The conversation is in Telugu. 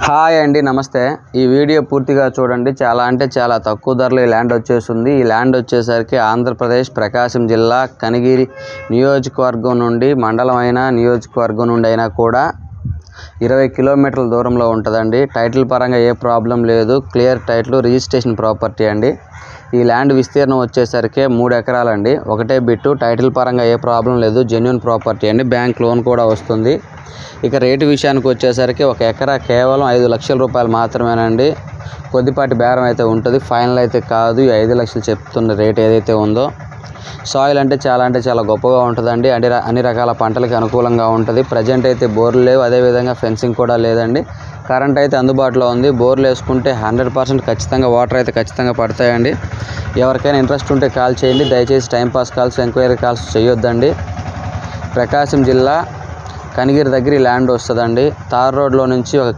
హాయ్ అండి, నమస్తే. ఈ వీడియో పూర్తిగా చూడండి. చాలా అంటే చాలా తక్కువ ధరలో ఈ ల్యాండ్ వచ్చేస్తుంది. ఈ ల్యాండ్ వచ్చేసరికి ఆంధ్రప్రదేశ్ ప్రకాశం జిల్లా కనిగిరి నియోజకవర్గం నుండి నియోజకవర్గం నుండి అయినా కూడా 20 కిలోమీటర్ల దూరంలో ఉంటుందండి. టైటిల్ పరంగా ఏ ప్రాబ్లం లేదు. క్లియర్ టైటిల్, రిజిస్ట్రేషన్ ప్రాపర్టీ అండి. ఈ ల్యాండ్ విస్తీర్ణం వచ్చేసరికి 3 ఎకరాలండి. ఒకటే బిట్టు. టైటిల్ పరంగా ఏ ప్రాబ్లం లేదు. జెన్యూన్ ప్రాపర్టీ అండి. బ్యాంక్ లోన్ కూడా వస్తుంది. ఇక రేటు విషయానికి వచ్చేసరికి 1 ఎకరా కేవలం 5 లక్షల రూపాయలు మాత్రమేనండి. కొద్దిపాటి బేరం అయితే ఉంటుంది. ఫైనల్ అయితే కాదు. ఈ 5 లక్షలు చెప్తున్న రేట్ ఏదైతే ఉందో. సాయిల్ అంటే చాలా గొప్పగా ఉంటుందండి. అన్ని రకాల పంటలకి అనుకూలంగా ఉంటుంది. ప్రజెంట్ అయితే బోర్లు లేవు. అదేవిధంగా ఫెన్సింగ్ కూడా లేదండి. కరెంట్ అయితే అందుబాటులో ఉంది. బోర్లు వేసుకుంటే 100% ఖచ్చితంగా వాటర్ అయితే ఖచ్చితంగా పడతాయండి. ఎవరికైనా ఇంట్రెస్ట్ ఉంటే కాల్ చేయండి. దయచేసి టైంపాస్ కాల్స్, ఎంక్వైరీ కాల్స్ చేయొద్దండి. ప్రకాశం జిల్లా కనిగిరి దగ్గర ఈ ల్యాండ్ వస్తుందండి. తార్ రోడ్లో నుంచి 1